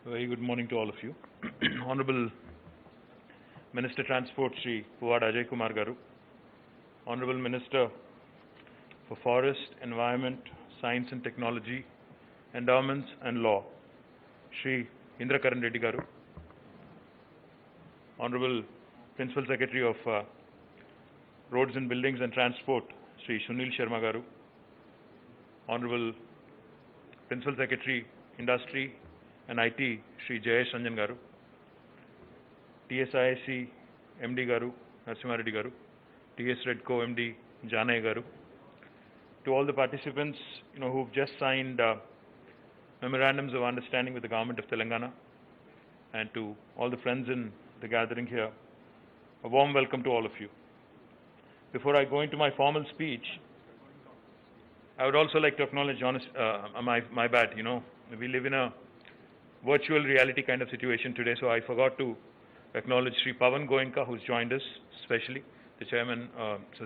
Very good morning to all of you. Honorable Minister Transport Shri Puwad Ajay Kumar Garu, Honorable Minister for Forest, Environment, Science and Technology, Endowments and Law, Shri Indra Karan Reddy Garu, Honorable Principal Secretary of Roads and Buildings and Transport, Shri Sunil Sharma Garu, Honorable Principal Secretary, Industry and IT, Shri Jayesh Ranjan Garu, TSIC MD Garu, Narasimha Reddy Garu, TS Redco MD Janay Garu, to all the participants, who've just signed memorandums of understanding with the government of Telangana, and to all the friends in the gathering here, a warm welcome to all of you. Before I go into my formal speech, I would also like to acknowledge my bad. We live in a virtual reality kind of situation today, so I forgot to acknowledge Sri Pavan Goenka, who's joined us, especially the chairman,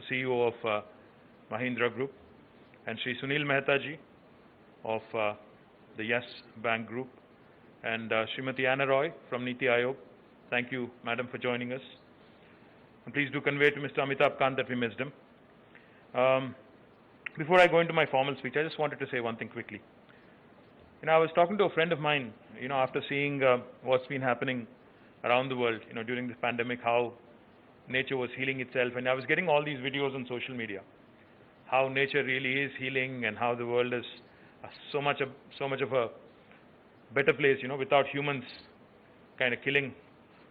CEO of Mahindra Group, and Sri Sunil Mehta ji of the Yes Bank Group, and Srimati Anna Roy from Niti Aayog. Thank you, madam, for joining us. And please do convey to Mr. Amitabh Kant that we missed him. Before I go into my formal speech, I just wanted to say one thing quickly. I was talking to a friend of mine, after seeing what's been happening around the world, during this pandemic, how nature was healing itself, and I was getting all these videos on social media, how nature really is healing and how the world is so much of a better place, without humans kind of killing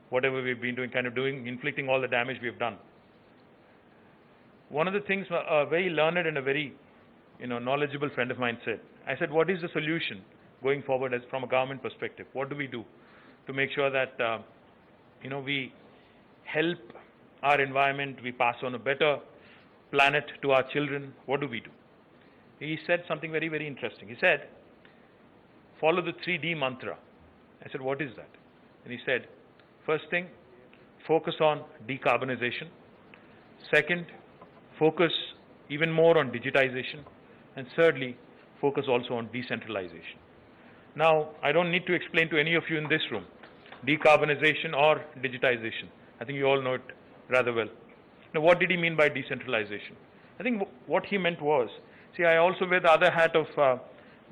whatever we've been doing, inflicting all the damage we've done. One of the things a very learned and a very knowledgeable friend of mine said, I said, what is the solution going forward as from a government perspective? What do we do to make sure that we help our environment, we pass on a better planet to our children? What do we do? He said something very, very interesting. He said, follow the 3D mantra. I said, what is that? And he said, first thing, focus on decarbonization. Second, focus even more on digitization. And thirdly, focus also on decentralization. Now, I don't need to explain to any of you in this room, decarbonization or digitization. I think you all know it rather well. Now, what did he mean by decentralization? I think what he meant was, see, I also wear the other hat of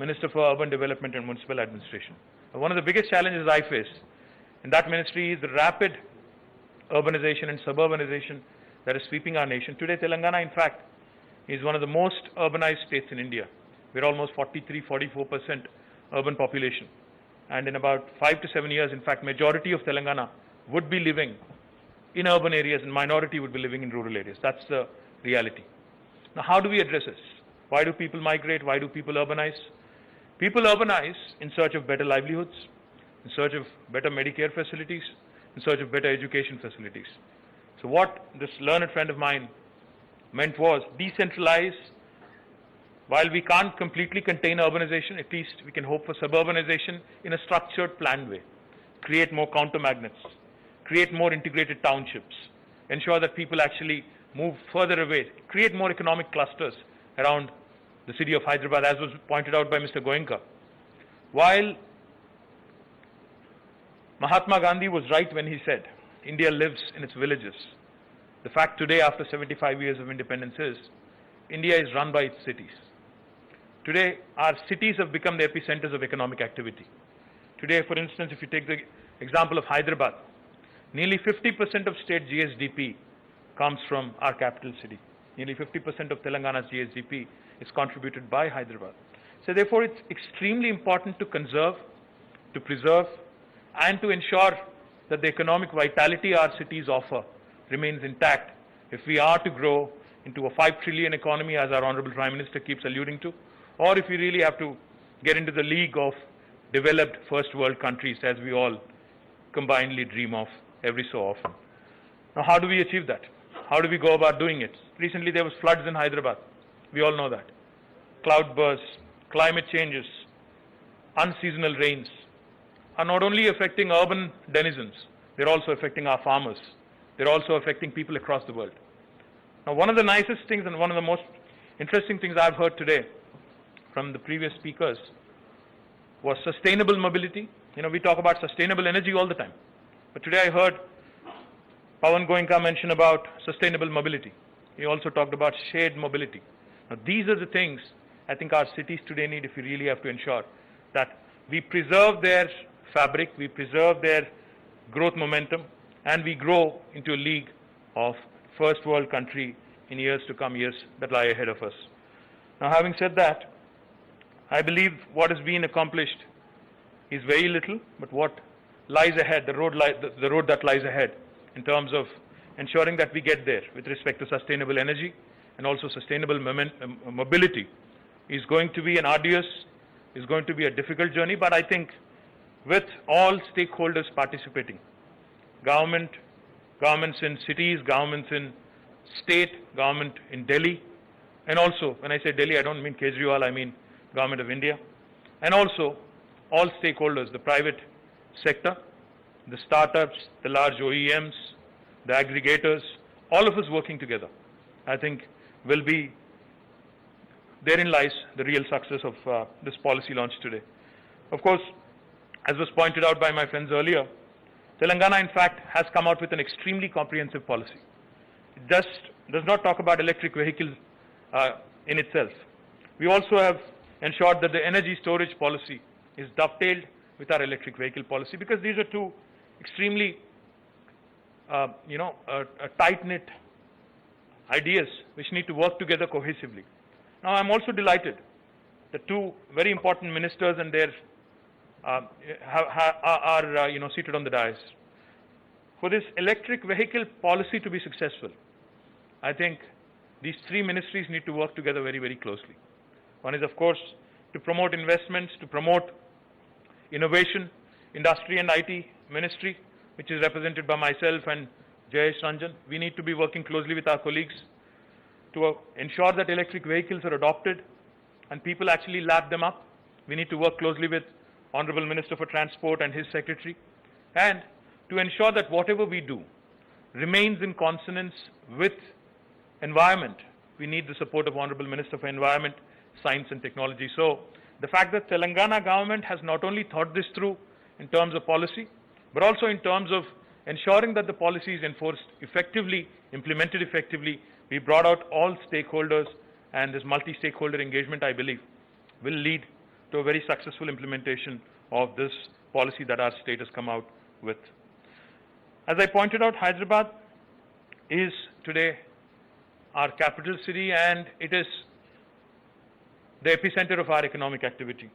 Minister for Urban Development and Municipal Administration. One of the biggest challenges I face in that ministry is the rapid urbanization and suburbanization that is sweeping our nation. Today, Telangana, in fact, is one of the most urbanized states in India. We're almost 43-44% urban population. And in about 5 to 7 years, in fact, majority of Telangana would be living in urban areas and minority would be living in rural areas. That's the reality. Now, how do we address this? Why do people migrate? Why do people urbanize? People urbanize in search of better livelihoods, in search of better Medicare facilities, in search of better education facilities. So what this learned friend of mine meant was decentralize. While we can't completely contain urbanization, at least we can hope for suburbanization in a structured, planned way. Create more counter-magnets, create more integrated townships, ensure that people actually move further away, create more economic clusters around the city of Hyderabad, as was pointed out by Mr. Goenka. While Mahatma Gandhi was right when he said, India lives in its villages, the fact today, after 75 years of independence, is India is run by its cities. Today, our cities have become the epicenters of economic activity. Today, for instance, if you take the example of Hyderabad, nearly 50% of state GSDP comes from our capital city. Nearly 50% of Telangana's GSDP is contributed by Hyderabad. So therefore, it's extremely important to conserve, to preserve, and to ensure that the economic vitality our cities offer remains intact if we are to grow into a 5 trillion economy, as our Honorable Prime Minister keeps alluding to, or if we really have to get into the league of developed first world countries, as we all combinedly dream of every so often. Now, how do we achieve that? How do we go about doing it? Recently, there was floods in Hyderabad. We all know that. Cloud bursts, climate changes, unseasonal rains are not only affecting urban denizens, they're also affecting our farmers. They're also affecting people across the world. Now, one of the nicest things and one of the most interesting things I've heard today from the previous speakers was sustainable mobility we talk about sustainable energy all the time. But today I heard Pawan Goenka mention about sustainable mobility. He also talked about shared mobility. Now, these are the things I think our cities today need if we really have to ensure that we preserve their fabric, we preserve their growth momentum, and we grow into a league of first world country in years to come, years that lie ahead of us. Now, having said that, I believe what has been accomplished is very little, but what lies ahead, the road that lies ahead in terms of ensuring that we get there with respect to sustainable energy and also sustainable mobility is going to be an arduous, is going to be a difficult journey, but I think with all stakeholders participating, governments in cities, governments in state, government in Delhi, and also, when I say Delhi, I don't mean Kejriwal, I mean Government of India, and also all stakeholders, the private sector, the startups, the large OEMs, the aggregators, all of us working together, I think will be, therein lies the real success of this policy launch today. Of course, as was pointed out by my friends earlier, Telangana in fact has come out with an extremely comprehensive policy. It does not talk about electric vehicles in itself. We also have ensured that the energy storage policy is dovetailed with our electric vehicle policy, because these are two extremely, tight-knit ideas which need to work together cohesively. Now, I'm also delighted that two very important ministers and their are seated on the dais. For this electric vehicle policy to be successful, I think these three ministries need to work together very, very closely. One is, of course, to promote investments, to promote innovation, industry and IT ministry, which is represented by myself and Jayesh Ranjan. We need to be working closely with our colleagues to ensure that electric vehicles are adopted and people actually lap them up. We need to work closely with Honorable Minister for Transport and his secretary, and to ensure that whatever we do remains in consonance with environment. We need the support of Honorable Minister for Environment, Science and Technology. So the fact that Telangana government has not only thought this through in terms of policy, but also in terms of ensuring that the policy is enforced effectively, implemented effectively, we brought out all stakeholders, and this multi-stakeholder engagement, I believe, will lead to a very successful implementation of this policy that our state has come out with. As I pointed out, Hyderabad is today our capital city, and it is the epicenter of our economic activity.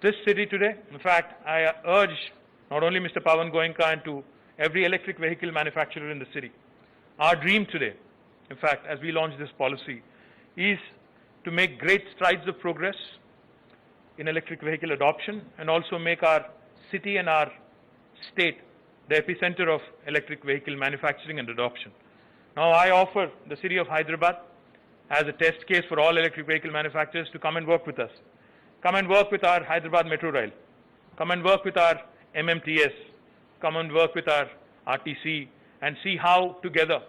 This city today, in fact, I urge not only Mr. Pawan Goenka and to every electric vehicle manufacturer in the city, our dream today, in fact, as we launch this policy, is to make great strides of progress in electric vehicle adoption and also make our city and our state the epicenter of electric vehicle manufacturing and adoption. Now, I offer the city of Hyderabad as a test case for all electric vehicle manufacturers to come and work with us. Come and work with our Hyderabad Metro Rail. Come and work with our MMTS. Come and work with our RTC and see how together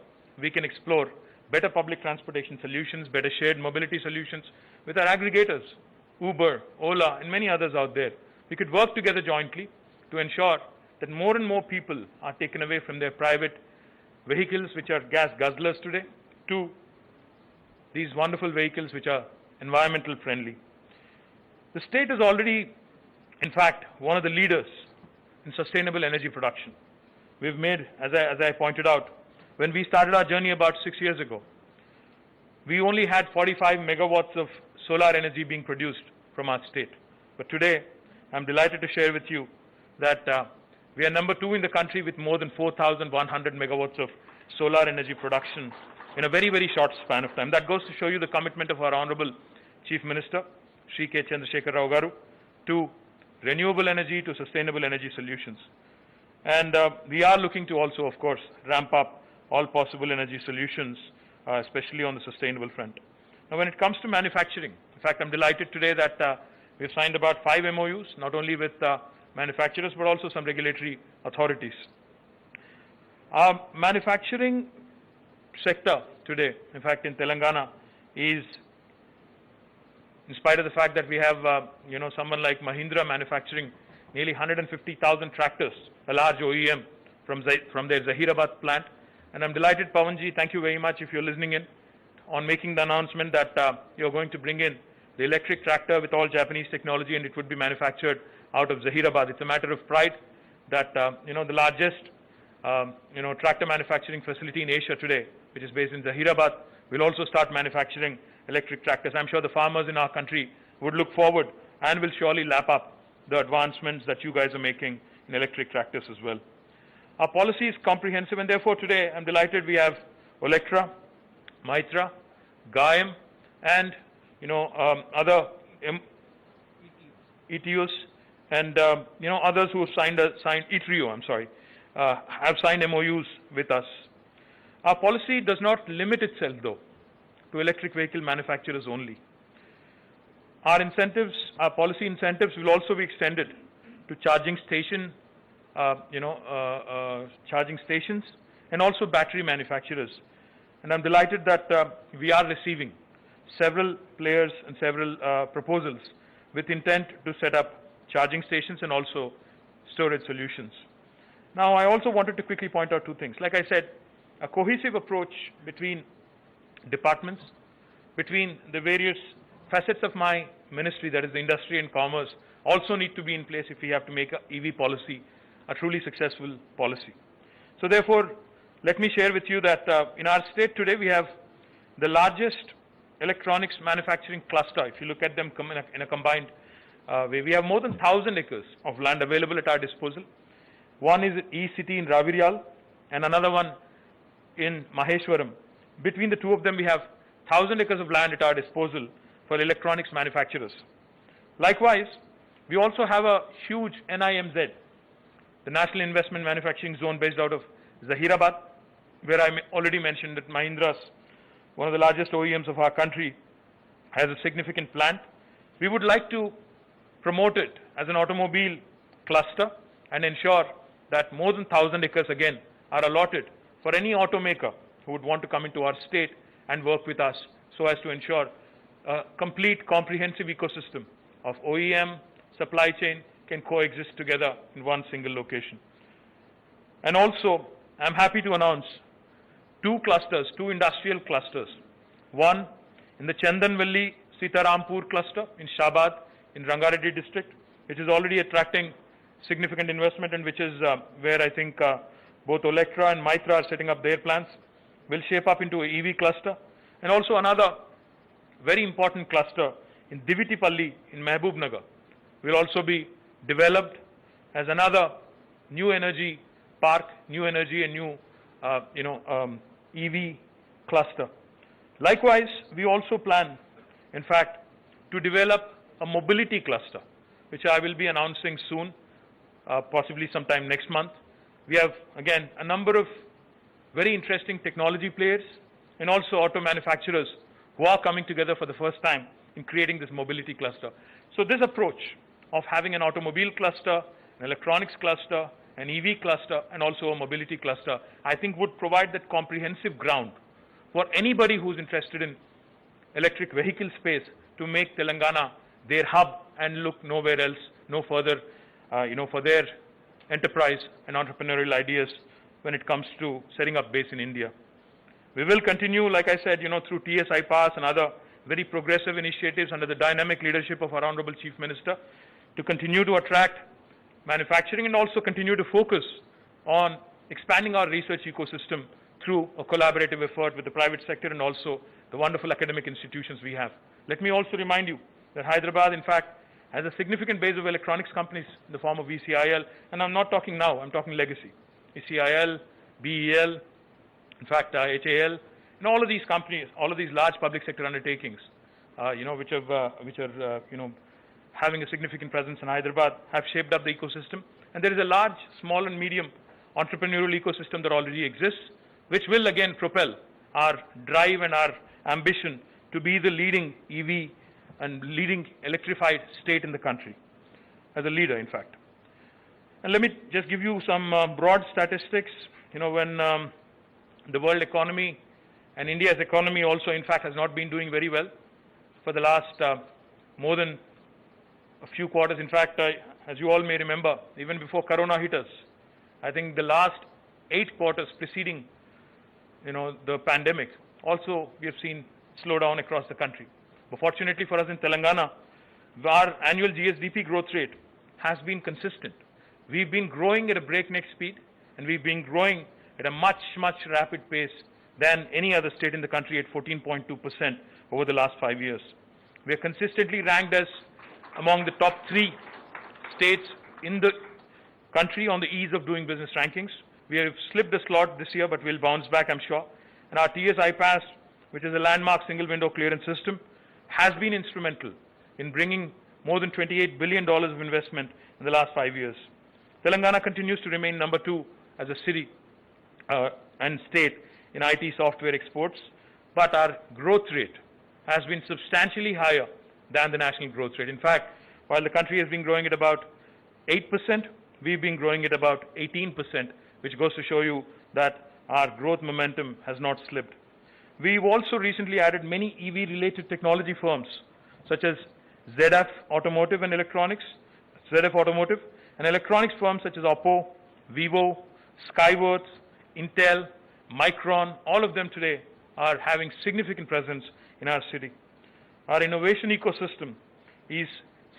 we can explore better public transportation solutions, better shared mobility solutions with our aggregators, Uber, Ola, and many others out there. We could work together jointly to ensure that more and more people are taken away from their private vehicles, which are gas guzzlers today, to these wonderful vehicles which are environmental friendly. The state is already, in fact, one of the leaders in sustainable energy production. We've made, as I pointed out, when we started our journey about 6 years ago, we only had 45 megawatts of solar energy being produced from our state. But today, I'm delighted to share with you that we are number 2 in the country with more than 4,100 megawatts of solar energy production in a very, very short span of time. That goes to show you the commitment of our Honorable Chief Minister, Shri K. Chandrasekhar Rao Garu, to renewable energy, to sustainable energy solutions. And we are looking to also, of course, ramp up all possible energy solutions, especially on the sustainable front. Now, when it comes to manufacturing, in fact, I'm delighted today that we've signed about 5 MOUs, not only with manufacturers, but also some regulatory authorities. Our manufacturing sector today, in fact, in Telangana, is, in spite of the fact that we have, someone like Mahindra manufacturing nearly 150,000 tractors, a large OEM from their Zahirabad plant. And I'm delighted, Pawanji, thank you very much if you're listening in, on making the announcement that you're going to bring in the electric tractor with all Japanese technology, and it would be manufactured out of Zahirabad. It's a matter of pride that the largest tractor manufacturing facility in Asia today, which is based in Zahirabad, will also start manufacturing electric tractors. I'm sure the farmers in our country would look forward and will surely lap up the advancements that you guys are making in electric tractors as well. Our policy is comprehensive, and therefore today I'm delighted we have Olectra, Mitra, Gayam, and other ETUs and others who have signed ETRIO, have signed MOUs with us. Our policy does not limit itself, though, to electric vehicle manufacturers only. Our incentives, our policy incentives, will also be extended to charging stations and also battery manufacturers. And I'm delighted that we are receiving several players and several proposals with intent to set up charging stations and also storage solutions. Now, I also wanted to quickly point out two things. Like I said, a cohesive approach between departments, between the various facets of my ministry, that is the industry and commerce, also need to be in place if we have to make a EV policy a truly successful policy. So therefore, let me share with you that in our state today we have the largest electronics manufacturing cluster. If you look at them in a combined way, we have more than 1,000 acres of land available at our disposal. One is E-City in Raviriyal and another one in Maheshwaram. Between the two of them, we have 1,000 acres of land at our disposal for electronics manufacturers. Likewise, we also have a huge NIMZ, the National Investment Manufacturing Zone, based out of Zahirabad, where I already mentioned that Mahindra's, one of the largest OEMs of our country, has a significant plant. We would like to promote it as an automobile cluster and ensure that more than 1,000 acres again are allotted for any automaker who would want to come into our state and work with us, so as to ensure a complete comprehensive ecosystem of OEM, supply chain can coexist together in one single location. And also, I'm happy to announce two clusters, two industrial clusters. One in the Chandanvalli Sitarampur cluster in Shabad in Rangareddy district, which is already attracting significant investment and which is where I think both Olectra and Mitra are setting up their plants, will shape up into an EV cluster. And also another very important cluster in Divitipalli in Mehboob will also be developed as another new energy park, new energy and new EV cluster. Likewise, we also plan, in fact, to develop a mobility cluster, which I will be announcing soon, possibly sometime next month. We have, again, a number of very interesting technology players and also auto manufacturers who are coming together for the first time in creating this mobility cluster. So this approach of having an automobile cluster, an electronics cluster, an EV cluster, and also a mobility cluster, I think would provide that comprehensive ground for anybody who's interested in electric vehicle space to make Telangana their hub and look nowhere else, no further, for their enterprise and entrepreneurial ideas when it comes to setting up base in India. We will continue, like I said, through TSI Pass and other very progressive initiatives under the dynamic leadership of our Honorable Chief Minister to continue to attract manufacturing and also continue to focus on expanding our research ecosystem through a collaborative effort with the private sector and also the wonderful academic institutions we have. Let me also remind you that Hyderabad, in fact, has a significant base of electronics companies in the form of ECIL, and I'm not talking now, I'm talking legacy. ECIL, BEL, in fact, HAL, and all of these companies, all of these large public sector undertakings, which are having a significant presence in Hyderabad, have shaped up the ecosystem. And there is a large, small and medium entrepreneurial ecosystem that already exists, which will again propel our drive and our ambition to be the leading EV and leading electrified state in the country, as a leader, in fact. And let me just give you some broad statistics. When the world economy and India's economy also, in fact, has not been doing very well for the last more than a few quarters. In fact, as you all may remember, even before Corona hit us, I think the last 8 quarters preceding, the pandemic, also we have seen slowdown across the country. But fortunately for us in Telangana, our annual GSDP growth rate has been consistent. We've been growing at a breakneck speed, and we've been growing at a much, much rapid pace than any other state in the country at 14.2% over the last 5 years. We are consistently ranked as among the top 3 states in the country on the ease of doing business rankings. We have slipped a slot this year, but we'll bounce back, I'm sure. And our TS iPass, which is a landmark single window clearance system, has been instrumental in bringing more than $28 billion of investment in the last 5 years. Telangana continues to remain number 2 as a city and state in IT software exports, but our growth rate has been substantially higher than the national growth rate. In fact, while the country has been growing at about 8%, we've been growing at about 18%, which goes to show you that our growth momentum has not slipped. We've also recently added many EV-related technology firms, such as ZF Automotive and Electronics, ZF Automotive, and electronics firms such as Oppo, Vivo, Skyworth, Intel, Micron. All of them today are having significant presence in our city. Our innovation ecosystem is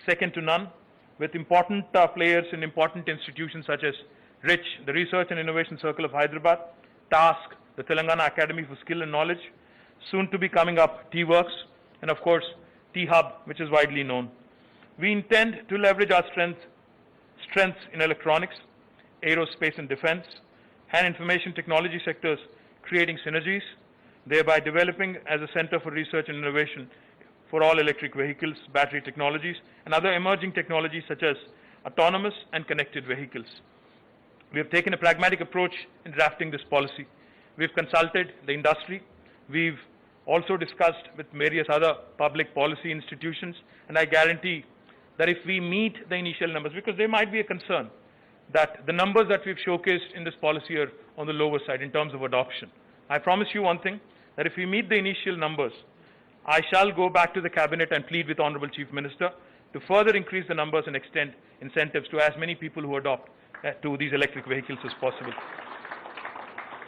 second to none, with important players in important institutions such as RICH, the Research and Innovation Circle of Hyderabad, TASK, the Telangana Academy for Skill and Knowledge, soon to be coming up T-Works, and of course T-Hub, which is widely known. We intend to leverage our strengths in electronics, aerospace and defense, and information technology sectors, creating synergies, thereby developing as a center for research and innovation for all electric vehicles, battery technologies, and other emerging technologies such as autonomous and connected vehicles. We have taken a pragmatic approach in drafting this policy. We've consulted the industry. We've also discussed with various other public policy institutions, and I guarantee that if we meet the initial numbers, because there might be a concern that the numbers that we've showcased in this policy are on the lower side in terms of adoption. I promise you one thing, that if we meet the initial numbers, I shall go back to the Cabinet and plead with Honorable Chief Minister to further increase the numbers and extend incentives to as many people who adopt to these electric vehicles as possible.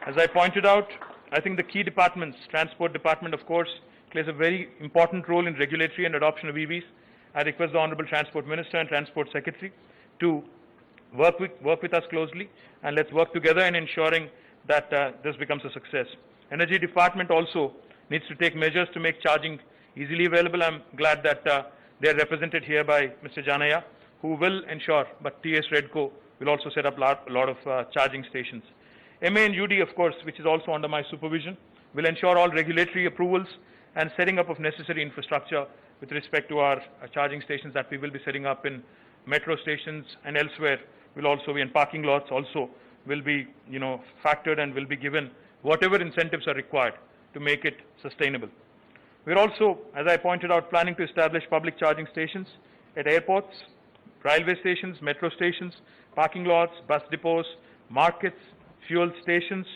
As I pointed out, I think the key departments, Transport Department, of course, plays a very important role in regulatory and adoption of EVs. I request the Honorable Transport Minister and Transport Secretary to work with us closely, and let's work together in ensuring that this becomes a success. Energy Department also needs to take measures to make charging easily available. I'm glad that they are represented here by Mr. Janaya, who will ensure, but TS Redco will also set up a lot of charging stations. MA and UD, of course, which is also under my supervision, will ensure all regulatory approvals and setting up of necessary infrastructure with respect to our charging stations that we will be setting up in metro stations and elsewhere will also be, and parking lots also will be, factored and will be given whatever incentives are required to make it sustainable. We're also, as I pointed out, planning to establish public charging stations at airports, railway stations, metro stations, parking lots, bus depots, markets, fuel stations,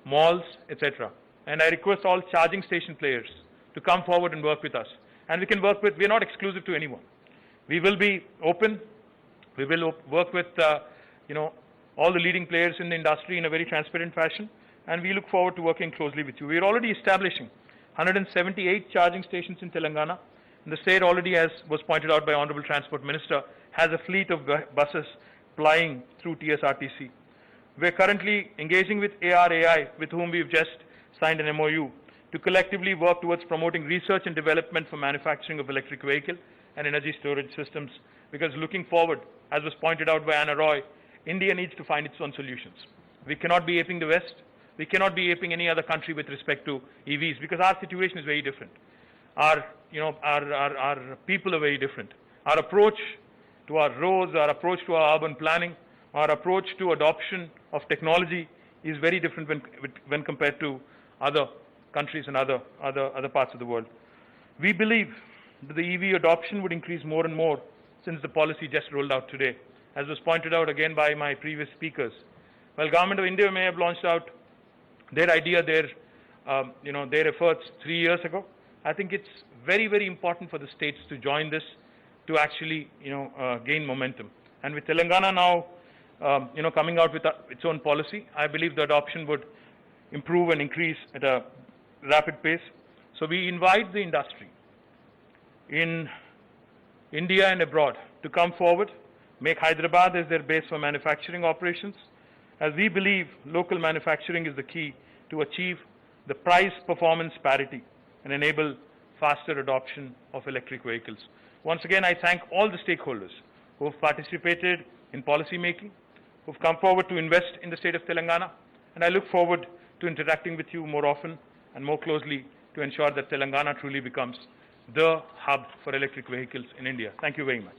malls, etc. And I request all charging station players to come forward and work with us. And we can work with, we're not exclusive to anyone. We will be open. We will work with, all the leading players in the industry in a very transparent fashion. And we look forward to working closely with you. We're already establishing 178 charging stations in Telangana. And the state already, as was pointed out by Honorable Transport Minister, has a fleet of buses plying through TSRTC. We're currently engaging with ARAI, with whom we've just signed an MOU, to collectively work towards promoting research and development for manufacturing of electric vehicle and energy storage systems. Because looking forward, as was pointed out by Anna Roy, India needs to find its own solutions. We cannot be aping the West. We cannot be aping any other country with respect to EVs, because our situation is very different. Our people are very different. Our approach to our roads, our approach to our urban planning, our approach to adoption of technology is very different when compared to other countries and other parts of the world. We believe that the EV adoption would increase more and more since the policy just rolled out today, as was pointed out again by my previous speakers. While Government of India may have launched out their idea, their efforts 3 years ago, I think it's very, very important for the states to join this to actually, gain momentum. And with Telangana now, coming out with its own policy, I believe the adoption would improve and increase at a rapid pace. So we invite the industry in India and abroad to come forward, make Hyderabad as their base for manufacturing operations, as we believe local manufacturing is the key to achieve the price-performance parity and enable faster adoption of electric vehicles. Once again, I thank all the stakeholders who have participated in policy making, who have come forward to invest in the state of Telangana, and I look forward to interacting with you more often and more closely to ensure that Telangana truly becomes the hub for electric vehicles in India. Thank you very much.